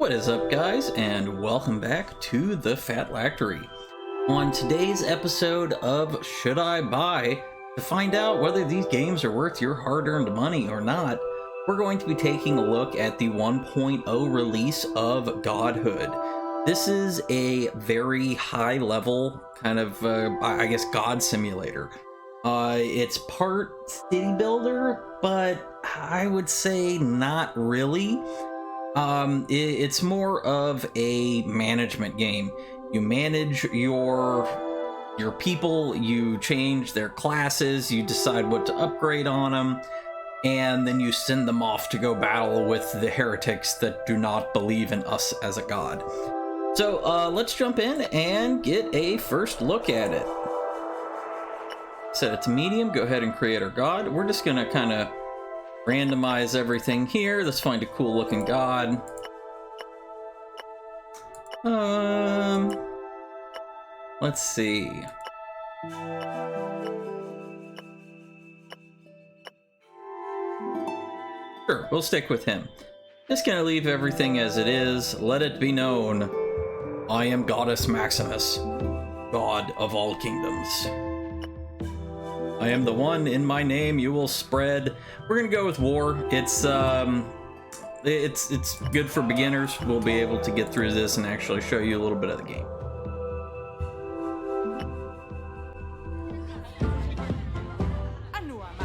What is up, guys, and welcome back to the Phatmactory. On today's episode of Should I Buy, to find out whether these games are worth your hard-earned money or not, we're going to be taking a look at the 1.0 release of Godhood. This is a very high-level kind of, I guess, God simulator. It's part city builder, but I would say not really. It's more of a management game. You manage your people, you change their classes, you decide what to upgrade on them, and then you send them off to go battle with the heretics that do not believe in us as a god. So let's jump in and get a first look at it. Set it to medium, go ahead and create our god. We're just gonna kind of randomize everything here. Let's find a cool looking god. Let's see. Sure, we'll stick with him. Just gonna leave everything as it is. Let it be known, I am Goddess Maximus, God of all kingdoms. I am the one, in my name you will spread. We're gonna go with war. It's good for beginners. We'll be able to get through this and actually show you a little bit of the game.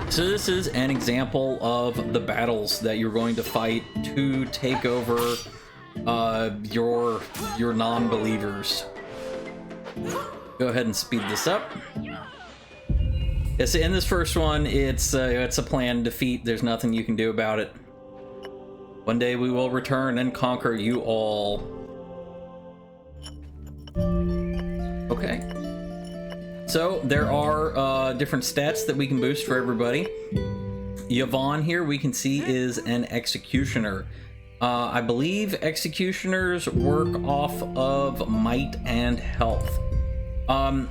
So this is an example of the battles that you're going to fight to take over your non-believers. Go ahead and speed this up. Yes, in this first one, it's a planned defeat. There's nothing you can do about it. One day we will return and conquer you all. Okay. So there are different stats that we can boost for everybody. Yvonne here we can see is an executioner. I believe executioners work off of might and health.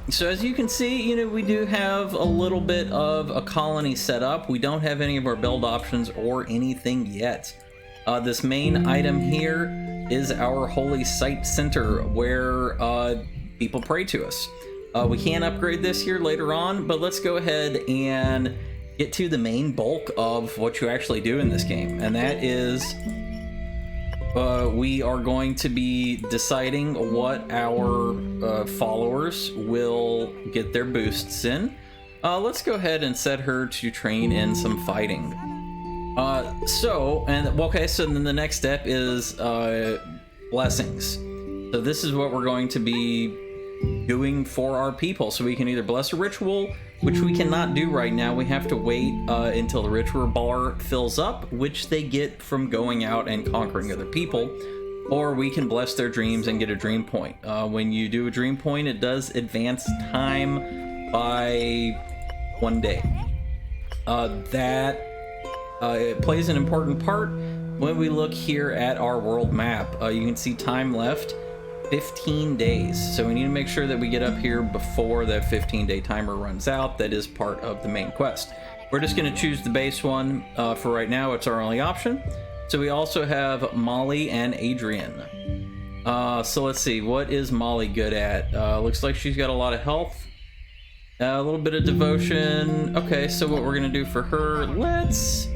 So as you can see, we do have a little bit of a colony set up. We don't have any of our build options or anything yet. This main item here is our holy site center where people pray to us. We can upgrade this here later on, but let's go ahead and get to the main bulk of what you actually do in this game, and that is we are going to be deciding what our followers will get their boosts in. Let's go ahead and set her to train in some fighting. So then the next step is blessings. So this is what we're going to be doing for our people. So we can either bless a ritual, which we cannot do right now. We have to wait until the ritual bar fills up, which they get from going out and conquering other people, or we can bless their dreams and get a dream point. When you do a dream point, it does advance time by 1 day. It plays an important part. When we look here at our world map, you can see time left 15 days. So we need to make sure that we get up here before that 15-day timer runs out. That is part of the main quest. We're just going to choose the base one for right now. It's our only option. So we also have Molly and Adrian. So let's see, what is Molly good at? Looks like she's got a lot of health, a little bit of devotion. Okay, so what we're going to do for her, let's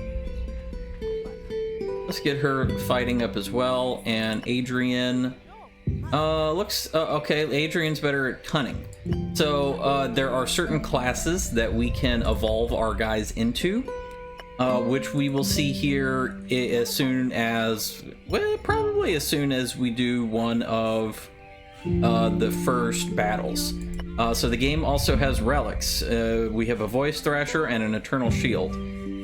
get her fighting up as well. And Adrian okay, Adrian's better at cunning. So there are certain classes that we can evolve our guys into, which we will see here as soon as, well, probably as soon as we do one of the first battles. So the game also has relics. We have a voice thrasher and an eternal shield.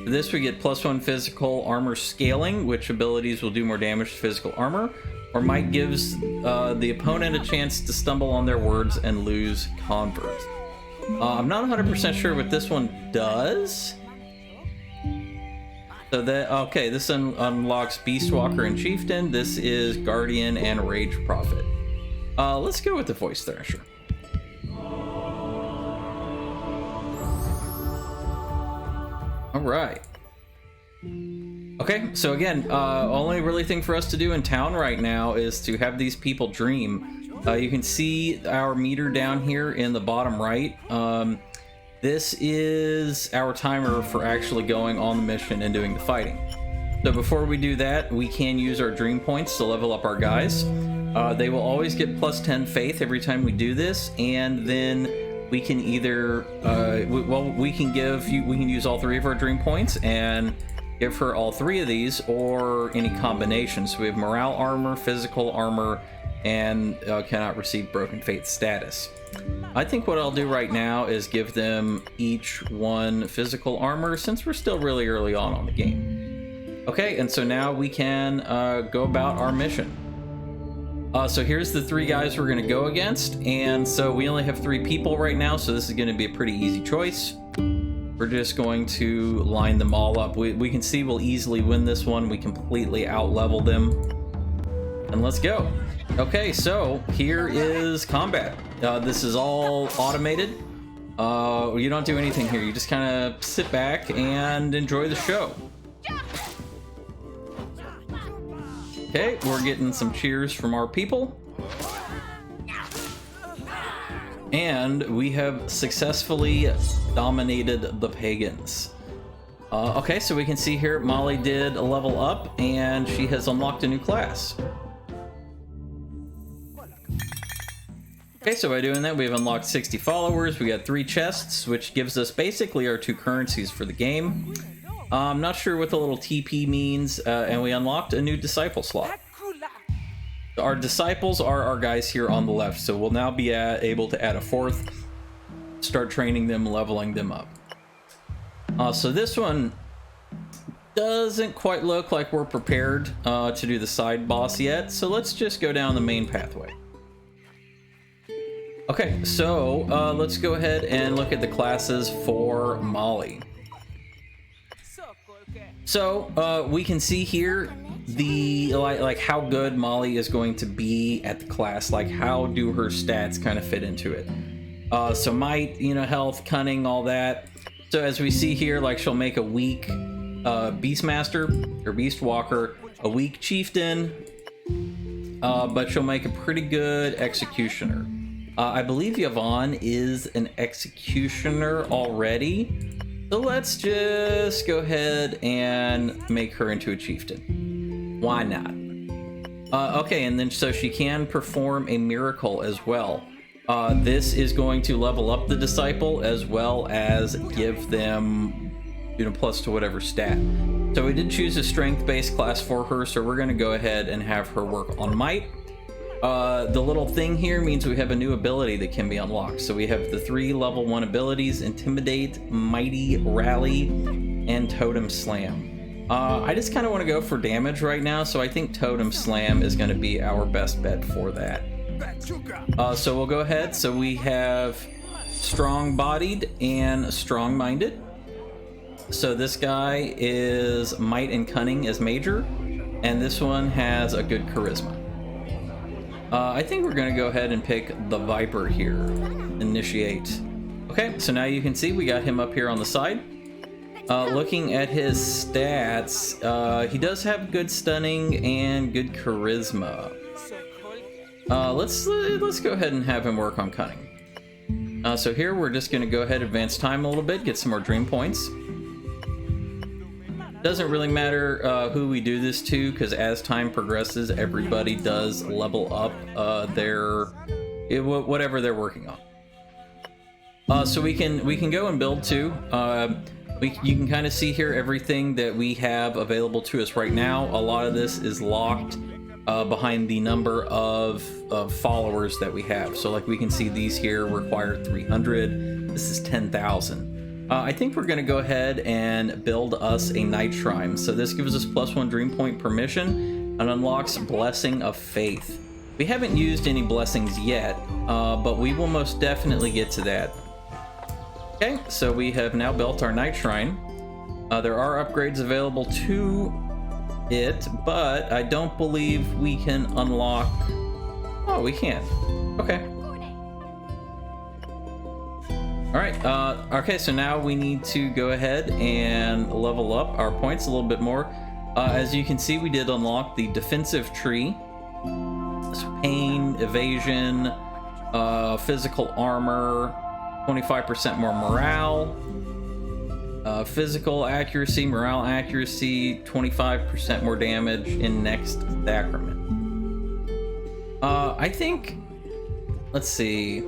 For this we get +1 physical armor scaling, which abilities will do more damage to physical armor, or might gives the opponent a chance to stumble on their words and lose converts. I'm not 100% sure what this one does. So okay, this unlocks Beastwalker and Chieftain. This is Guardian and Rage Prophet. Let's go with the Voice Thrasher. All right. Okay, so again, only really thing for us to do in town right now is to have these people dream. You can see our meter down here in the bottom right. This is our timer for actually going on the mission and doing the fighting. So before we do that, we can use our dream points to level up our guys. They will always get plus 10 faith every time we do this, and then we can either, we can use all 3 of our dream points and give her all 3 of these, or any combination. So we have morale armor, physical armor, and cannot receive broken faith status. I think what I'll do right now is give them each one physical armor, since we're still really early on the game. Okay, and so now we can go about our mission. So here's the 3 guys we're going to go against, and so we only have 3 people right now, so this is going to be a pretty easy choice. We're just going to line them all up. We can see we'll easily win this one. We completely out-level them. And let's go. Okay, so here is combat. This is all automated. You don't do anything here. You just kind of sit back and enjoy the show. Okay, we're getting some cheers from our people. And we have successfully dominated the pagans. Okay, so we can see here Molly did a level up and she has unlocked a new class. Okay, so by doing that, we've unlocked 60 followers. We got 3 chests, which gives us basically our 2 currencies for the game. I'm not sure what the little TP means, and we unlocked a new disciple slot. Our disciples are our guys here on the left, so we'll now be able to add a 4th, start training them, leveling them up. So this one doesn't quite look like we're prepared to do the side boss yet, so let's just go down the main pathway. Okay, so let's go ahead and look at the classes for Molly. So we can see here the like how good Molly is going to be at the class, like how do her stats kind of fit into it. So might, health, cunning, all that. So as we see here, like she'll make a weak Beastmaster or Beast Walker, a weak Chieftain, but she'll make a pretty good Executioner. I believe Yvonne is an Executioner already. So let's just go ahead and make her into a Chieftain. Why not? Okay, and then so she can perform a miracle as well. This is going to level up the disciple as well as give them, plus to whatever stat. So we did choose a strength-based class for her, so we're going to go ahead and have her work on might. The little thing here means we have a new ability that can be unlocked. So we have the 3 level 1 abilities: Intimidate, Mighty Rally, and Totem Slam. I just kind of want to go for damage right now, so I think Totem Slam is going to be our best bet for that. So we'll go ahead. So we have Strong-Bodied and Strong-Minded. So this guy is Might and Cunning as major, and this one has a good Charisma. I think we're going to go ahead and pick the Viper here. Initiate. Okay, so now you can see we got him up here on the side. Looking at his stats, he does have good Stunning and good Charisma. Let's go ahead and have him work on Cunning. So here we're just going to go ahead and advance time a little bit, get some more Dream Points. Doesn't really matter who we do this to, because as time progresses, everybody does level up whatever they're working on. So we can go and build too. You can kind of see here everything that we have available to us right now. A lot of this is locked behind the number of followers that we have. So like we can see these here require 300. This is 10,000. I think we're going to go ahead and build us a Night Shrine. So this gives us +1 Dream Point per mission and unlocks Blessing of Faith. We haven't used any blessings yet, but we will most definitely get to that. Okay, so we have now built our Night Shrine. There are upgrades available to it, but I don't believe we can unlock... Oh, we can. Okay. Alright, okay, so now we need to go ahead and level up our points a little bit more. As you can see, we did unlock the defensive tree. So pain, evasion, physical armor, 25% more morale, physical accuracy, morale accuracy, 25% more damage in next sacrament. I think, let's see.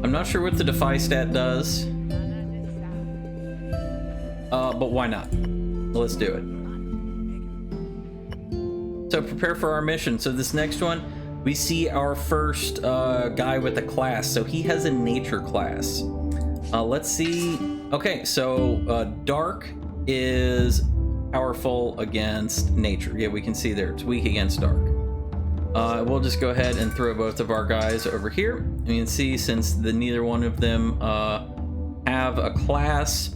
I'm not sure what the defy stat does, but why not? Let's do it. So prepare for our mission. So this next one, we see our first guy with a class. So he has a nature class. Let's see. Okay, so dark is powerful against nature. Yeah, we can see there. It's weak against dark. We'll just go ahead and throw both of our guys over here. And you can see since neither one of them have a class,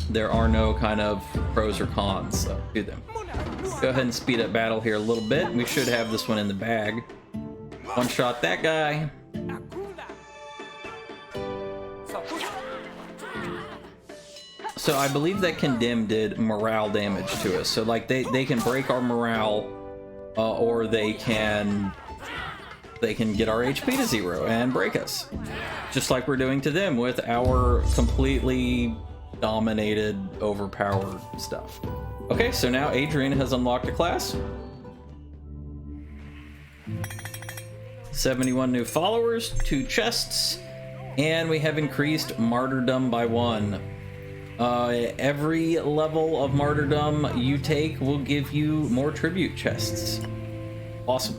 there are no kind of pros or cons to them. Go ahead and speed up battle here a little bit. We should have this one in the bag. One shot that guy. So I believe that Condemn did morale damage to us. So like they can break our morale, or they can get our HP to 0 and break us. Just like we're doing to them with our completely dominated, overpowered stuff. Okay, so now Adrian has unlocked a class. 71 new followers, 2 chests, and we have increased martyrdom by 1. Every level of martyrdom you take will give you more tribute chests. Awesome.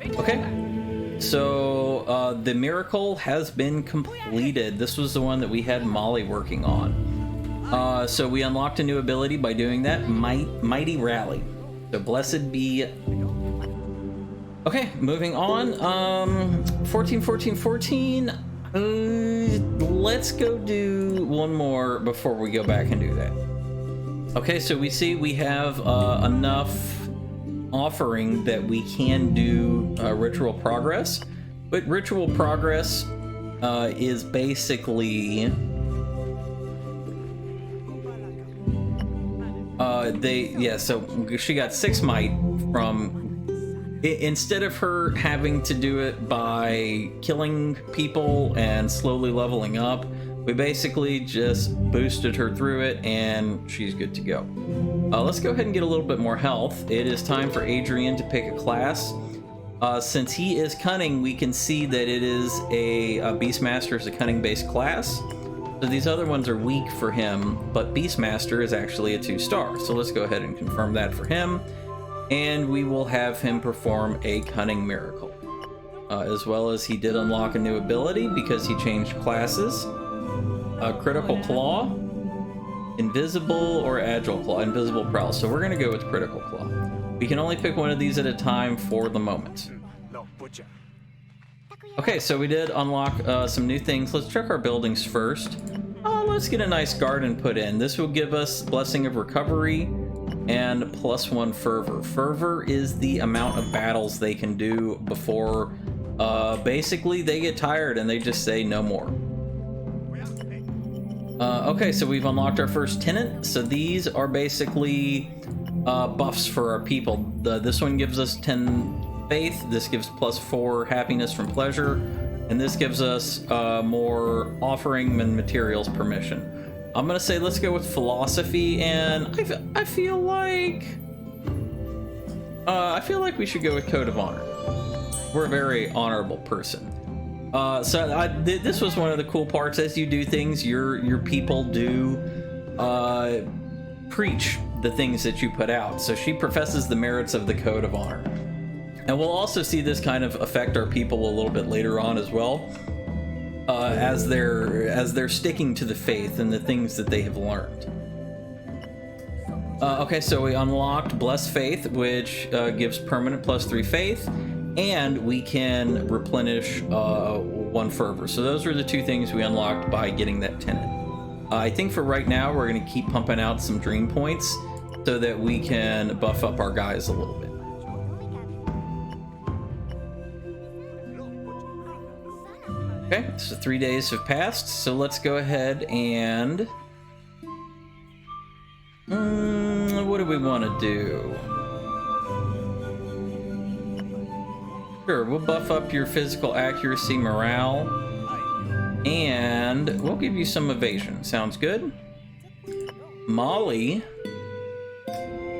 Okay. So the miracle has been completed. This was the one that we had Molly working on. So we unlocked a new ability by doing that, Mighty Rally. So blessed be. Okay, moving on. 14, 14, 14. Let's go do one more before we go back and do that. Okay, so we see we have enough offering that we can do ritual progress, but ritual progress is basically so she got 6 might from instead of her having to do it by killing people and slowly leveling up. We basically just boosted her through it and she's good to go. Let's go ahead and get a little bit more health. It is time for Adrian to pick a class. Since he is cunning, we can see that it is a Beastmaster is a cunning based class. So these other ones are weak for him, but Beastmaster is actually a 2-star. So let's go ahead and confirm that for him. And we will have him perform a cunning miracle. As well as he did unlock a new ability because he changed classes. Critical Claw, Invisible, or Agile Claw, Invisible Prowl. So we're going to go with Critical Claw. We can only pick one of these at a time for the moment. Okay, so we did unlock some new things. Let's check our buildings first. Let's get a nice garden put in. This will give us Blessing of Recovery and +1 Fervor. Fervor is the amount of battles they can do before basically they get tired and they just say no more. Okay, so we've unlocked our first tenant. So these are basically buffs for our people. This one gives us 10 faith. This gives +4 happiness from pleasure. And this gives us more offering and materials permission. I'm going to say let's go with philosophy, and I feel like we should go with Code of Honor. We're a very honorable person. This was one of the cool parts. As you do things, your people do preach the things that you put out. So she professes the merits of the Code of Honor. And we'll also see this kind of affect our people a little bit later on as well, as they're sticking to the faith and the things that they have learned. Okay, so we unlocked Blessed Faith, which gives permanent +3 faith, and we can replenish 1 fervor. So those are the 2 things we unlocked by getting that tenant. I think for right now we're going to keep pumping out some dream points so that we can buff up our guys a little bit. Okay, so 3 days have passed, so let's go ahead and... what do we want to do? Sure, we'll buff up your physical accuracy, morale, and we'll give you some evasion. Sounds good? Molly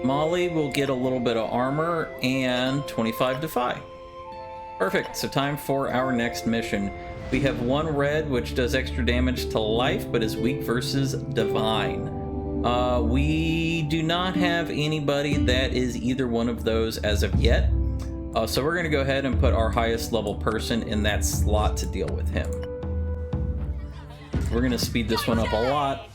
will get a little bit of armor and 25 defy. Perfect, so time for our next mission. We have 1 red, which does extra damage to life, but is weak versus divine. We do not have anybody that is either one of those as of yet. So we're going to go ahead and put our highest level person in that slot to deal with him. We're going to speed this one up a lot.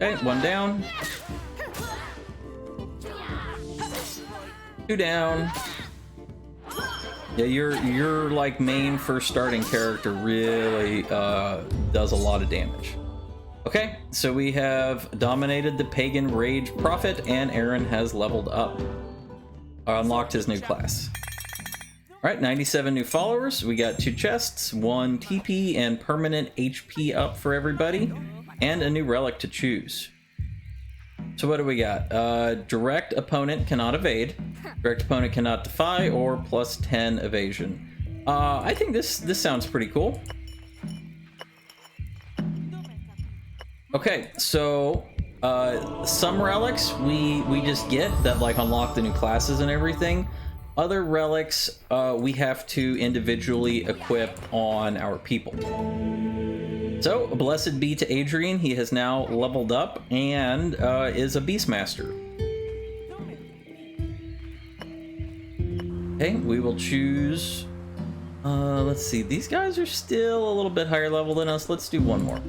Okay, 1 down. 2 down. Yeah, your like main first starting character really does a lot of damage. Okay, so we have dominated the Pagan Rage Prophet, and Aaron has leveled up. Unlocked his new class. Alright, 97 new followers. We got 2 chests, 1 TP and permanent HP up for everybody, and a new relic to choose. So what do we got? Direct opponent cannot evade, direct opponent cannot defy, or plus 10 evasion. I think this sounds pretty cool. Okay, so some relics we just get that like unlock the new classes and everything. Other relics we have to individually equip on our people. So, blessed be to Adrian, he has now leveled up and is a Beastmaster. Okay, we will choose... let's see, these guys are still a little bit higher level than us. Let's do 1 more.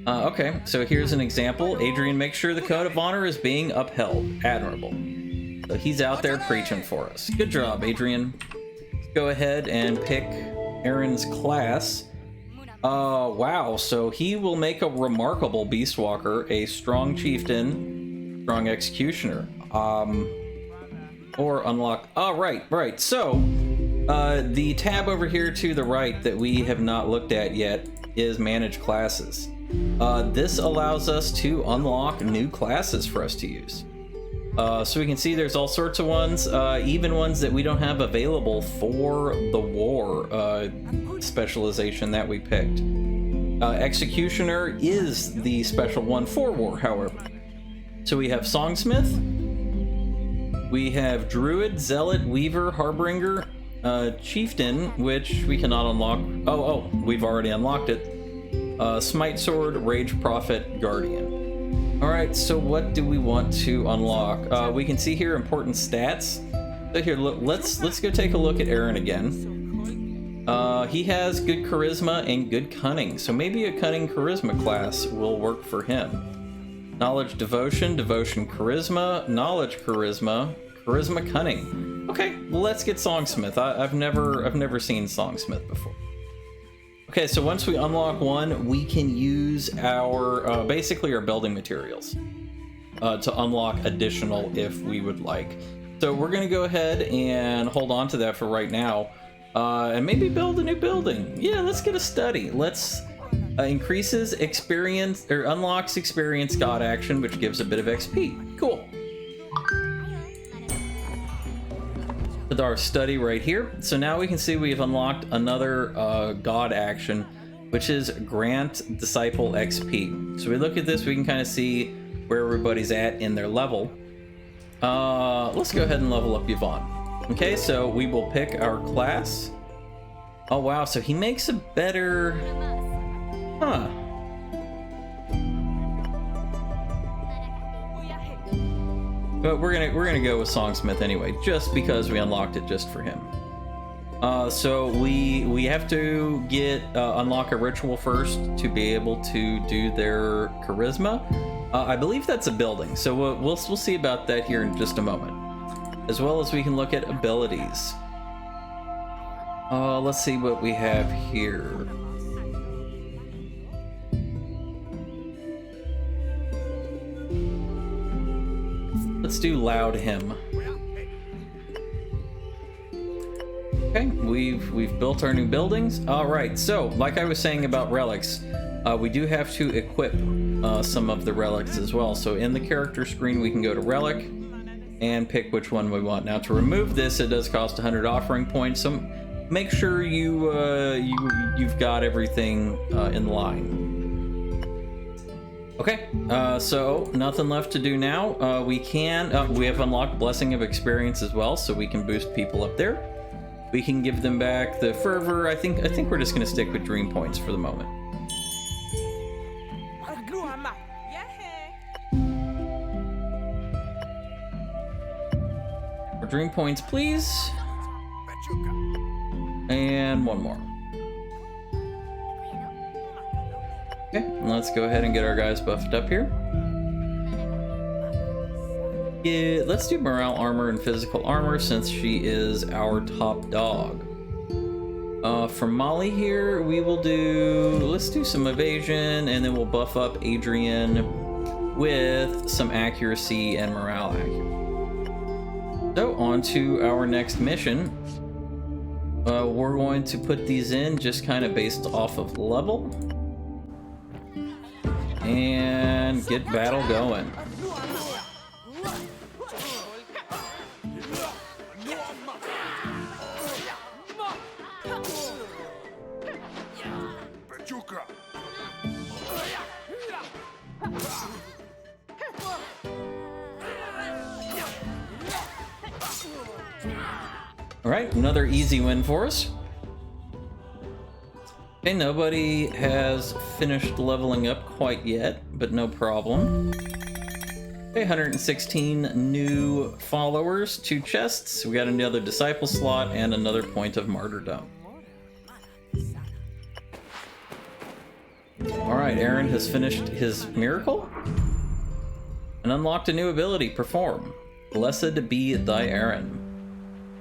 Okay, so here's an example. Adrian makes sure the Code of Honor is being upheld. Admirable. So he's out there preaching for us. Good job, Adrian. Let's go ahead and pick Aaron's class. Wow, so he will make a remarkable Beastwalker, a strong chieftain, strong executioner, or unlock... Oh, right. So, the tab over here to the right that we have not looked at yet is manage classes. This allows us to unlock new classes for us to use. So we can see there's all sorts of ones, even ones that we don't have available for the war specialization that we picked. Executioner is the special one for war, however. So we have Songsmith, we have Druid, Zealot, Weaver, Harbinger, Chieftain, which we cannot unlock. Oh, we've already unlocked it. Smite Sword, Rage Prophet, Guardian. Alright, so what do we want to unlock? We can see here important stats. So here, let's go take a look at Aaron again. He has good charisma and good cunning, so maybe a cunning charisma class will work for him. Knowledge, devotion, charisma, knowledge, charisma, cunning. Okay, well, let's get Songsmith. I've never seen Songsmith before. Okay, so once we unlock one, we can use our basically our building materials to unlock additional if we would like. So we're gonna go ahead and hold on to that for right now, and maybe build a new building. Yeah, let's get a study. Let's increases experience or unlocks experience god action, which gives a bit of XP. Cool. With our study right here. So now we can see we've unlocked another god action, which is grant disciple XP. So we look at this, we can kind of see where everybody's at in their level. Let's go ahead and level up Yvonne. Okay, so we will pick our class. Oh wow, so he makes a better... Huh. But we're gonna go with Songsmith anyway, just because we unlocked it just for him. So we have to get unlock a ritual first to be able to do their charisma. I believe that's a building, so we'll see about that here in just a moment. As well as we can look at abilities. Let's see what we have here. Let's do loud him. Okay, we've built our new buildings. All right, so like I was saying about relics, we do have to equip some of the relics as well. So in the character screen, we can go to relic and pick which one we want. Now to remove this, it does cost 100 offering points. So make sure you've got everything in line. Okay, so nothing left to do now. We have unlocked Blessing of Experience as well, so we can boost people up there. We can give them back the fervor. I think we're just gonna stick with dream points for the moment. More dream points, please. And one more. Okay, let's go ahead and get our guys buffed up here. Yeah, let's do morale armor and physical armor since she is our top dog. For Molly here, let's do some evasion, and then we'll buff up Adrian with some accuracy and morale accuracy. So on to our next mission. We're going to put these in just kind of based off of level. And get battle going. All right, another easy win for us. Okay, nobody has finished leveling up quite yet, but no problem. Okay, 116 new followers, 2 chests. We got another disciple slot and another point of martyrdom. All right, Aaron has finished his miracle and unlocked a new ability, Perform. Blessed be thy Aaron.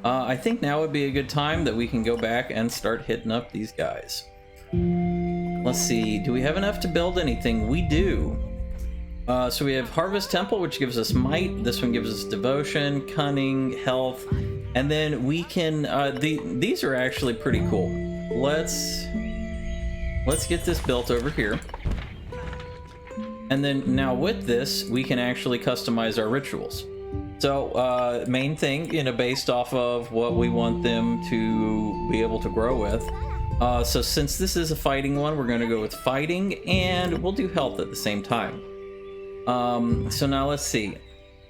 I think now would be a good time that we can go back and start hitting up these guys. Let's see, do we have enough to build anything? We do. So we have Harvest Temple, which gives us might. This one gives us devotion, cunning, health, and then we can. These are actually pretty cool. Let's get this built over here, and then now with this, we can actually customize our rituals. So main thing, based off of what we want them to be able to grow with. So since this is a fighting one, we're going to go with fighting, and we'll do health at the same time. So now let's see.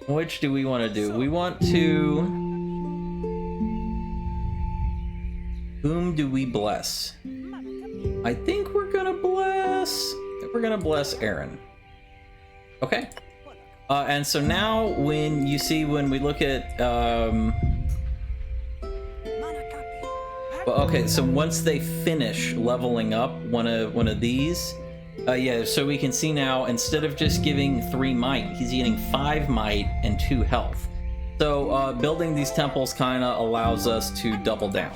Which do we want to do? We want to... Whom do we bless? I think we're going to bless Aaron. Okay. And so now when we look at... Well, okay, so once they finish leveling up one of these, yeah, so we can see now, instead of just giving 3 might, he's getting 5 might and 2 health. So building these temples kind of allows us to double down.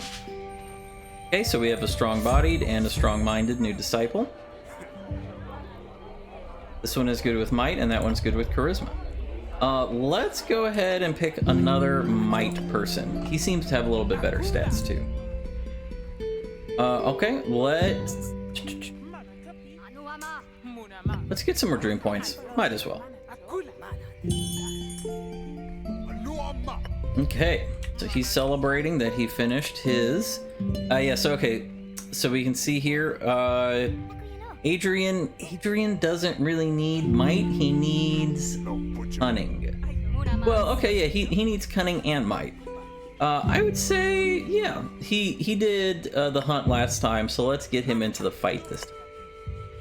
Okay, so we have a strong-bodied and a strong-minded new disciple. This one is good with might, and that one's good with charisma. Let's go ahead and pick another might person. He seems to have a little bit better stats, too. Okay, let's get some more dream points. Might as well. Okay, so he's celebrating that he finished his... yes, okay, so we can see here, Adrian doesn't really need might, he needs cunning. Well, okay, yeah, he needs cunning and might. I would say, yeah, he did the hunt last time, so let's get him into the fight this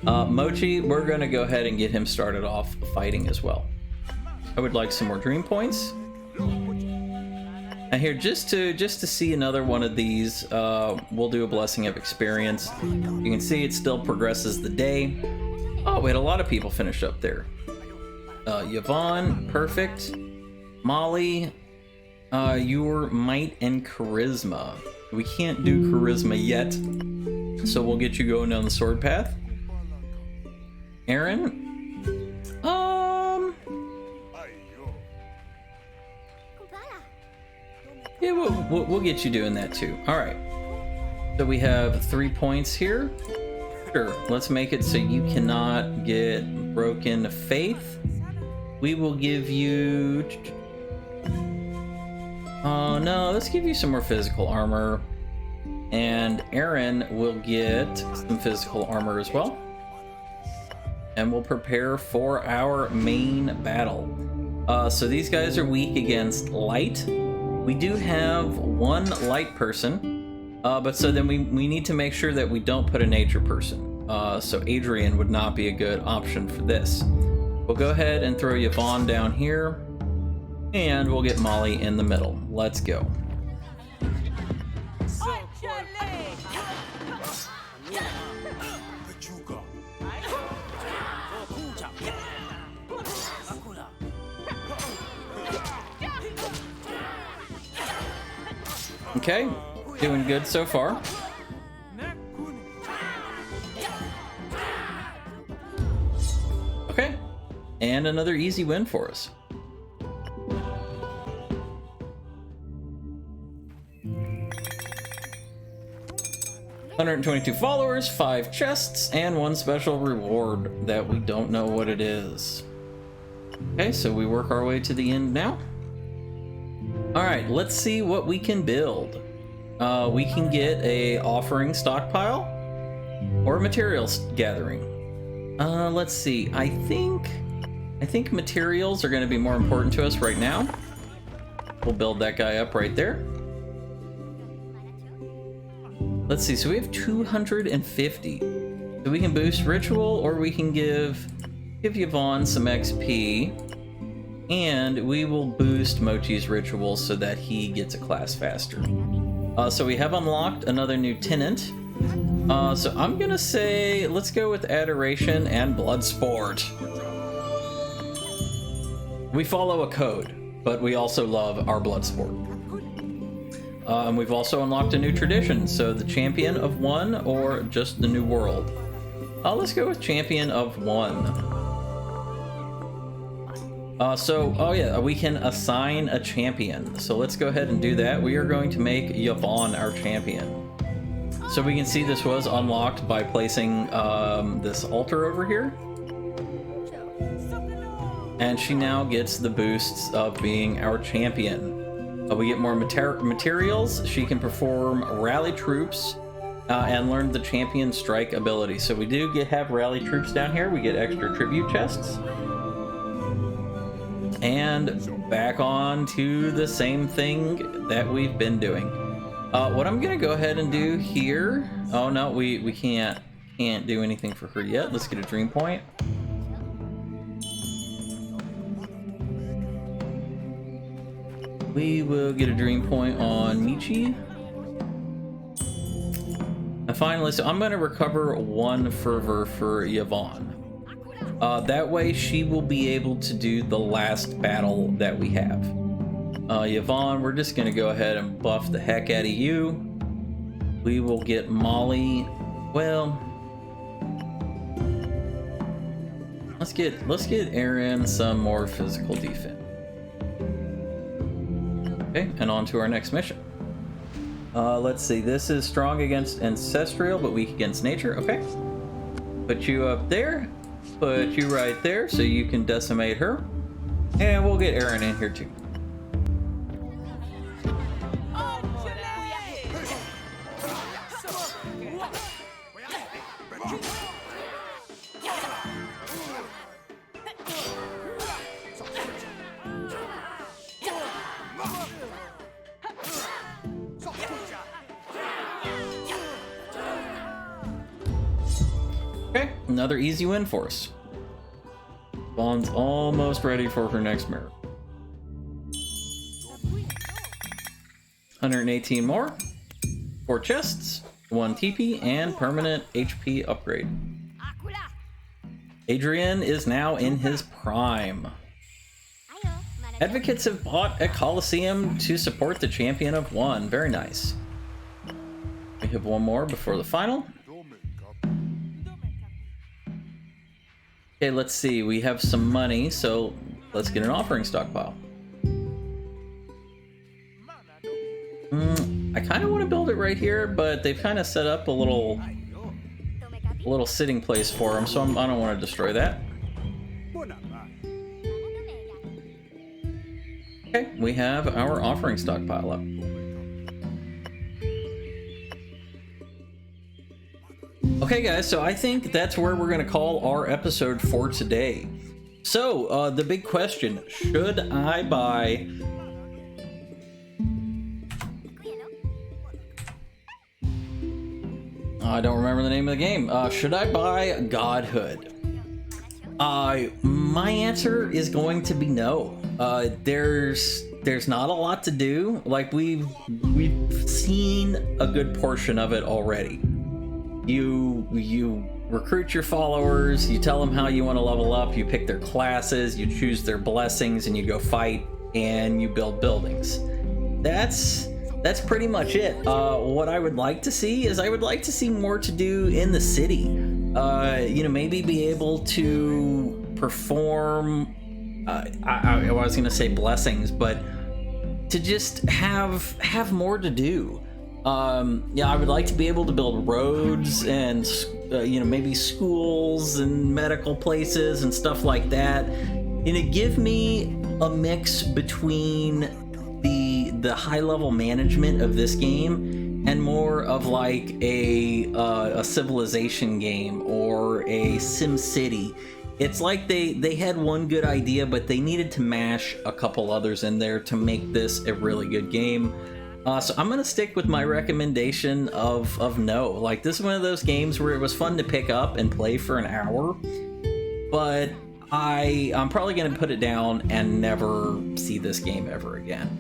time. Mochi, we're gonna go ahead and get him started off fighting as well. I would like some more dream points. And here, just to see another one of these, we'll do a Blessing of Experience. You can see it still progresses the day. Oh, we had a lot of people finish up there. Yvonne, perfect. Molly, your might and charisma. We can't do charisma yet, so we'll get you going down the sword path. Aaron, Yeah, we'll get you doing that too. All right. So we have 3 points here. Sure, let's make it so you cannot get broken faith. We will give you... Oh no, let's give you some more physical armor. And Aaron will get some physical armor as well. And we'll prepare for our main battle. So these guys are weak against light. We do have one light person, but so then we need to make sure that we don't put a nature person. So Adrian would not be a good option for this. We'll go ahead and throw Yvonne down here, and we'll get Molly in the middle. Let's go. Okay, doing good so far. Okay, and another easy win for us. $122 followers, 5 chests, and 1 special reward that we don't know what it is. Okay, so we work our way to the end now. Alright, let's see what we can build. We can get a offering stockpile or materials gathering. Let's see. I think materials are going to be more important to us right now. We'll build that guy up right there. Let's see. So we have 250. So we can boost ritual, or we can give Yvonne some XP. And we will boost Mochi's ritual so that he gets a class faster. So we have unlocked another new tenant. So I'm gonna say let's go with Adoration and Bloodsport. We follow a code, but we also love our Bloodsport. And we've also unlocked a new tradition. So the Champion of One or just the New World. Let's go with Champion of One. Oh yeah, we can assign a champion. So let's go ahead and do that. We are going to make Yvonne our champion. So we can see this was unlocked by placing this altar over here. And she now gets the boosts of being our champion. We get more materials. She can perform rally troops and learn the champion strike ability. So we do have rally troops down here. We get extra tribute chests. And back on to the same thing that we've been doing. What I'm gonna go ahead and do here... Oh no, we can't do anything for her yet. Let's get a dream point. We will get a dream point on Michi. And finally, so I'm gonna recover 1 fervor for Yvonne. That way she will be able to do the last battle that we have. Yvonne, we're just gonna go ahead and buff the heck out of you. We will get Molly. Well, let's get Aaron some more physical defense. Okay, and on to our next mission. Let's see, this is strong against ancestral, but weak against nature. Okay, put you up there. Put you right there so you can decimate her. And we'll get Aaron in here too. Okay, another easy win for us. Vaughn's almost ready for her next mirror. 118 more. 4 chests, 1 TP, and permanent HP upgrade. Adrian is now in his prime. Advocates have bought a Coliseum to support the Champion of One. Very nice. We have one more before the final. Okay, let's see. We have some money, so let's get an offering stockpile. I kind of want to build it right here, but they've kind of set up a little sitting place for them, so I don't want to destroy that. Okay, we have our offering stockpile up. Okay guys, so I think that's where we're going to call our episode for today. So, the big question, should I buy... I don't remember the name of the game. Should I buy Godhood? My answer is going to be no. There's not a lot to do. Like, we've seen a good portion of it already. You recruit your followers, you tell them how you want to level up, you pick their classes, you choose their blessings, and you go fight, and you build buildings. That's pretty much it. What I would like to see is I would like to see more to do in the city. You know, maybe be able to perform, I was going to say blessings, but to just have more to do. Yeah, I would like to be able to build roads and, you know, maybe schools and medical places and stuff like that. And it give me a mix between the high-level management of this game and more of like a Civilization game or a Sim City. It's like they had one good idea, but they needed to mash a couple others in there to make this a really good game. So I'm gonna stick with my recommendation of no. Like, this is one of those games where it was fun to pick up and play for an hour, but I'm probably gonna put it down and never see this game ever again.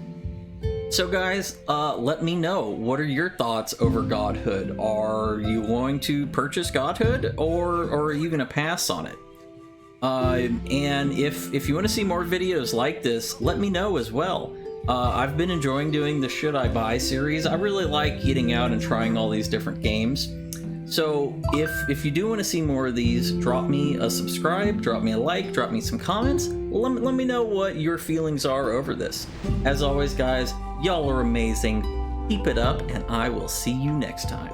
So guys, let me know, what are your thoughts over Godhood? Are you going to purchase Godhood, or are you gonna pass on it? And if you want to see more videos like this, let me know as well. I've been enjoying doing the Should I Buy series. I really like getting out and trying all these different games. So if you do want to see more of these, drop me a subscribe, drop me a like, drop me some comments. Let me know what your feelings are over this. As always, guys, y'all are amazing. Keep it up, and I will see you next time.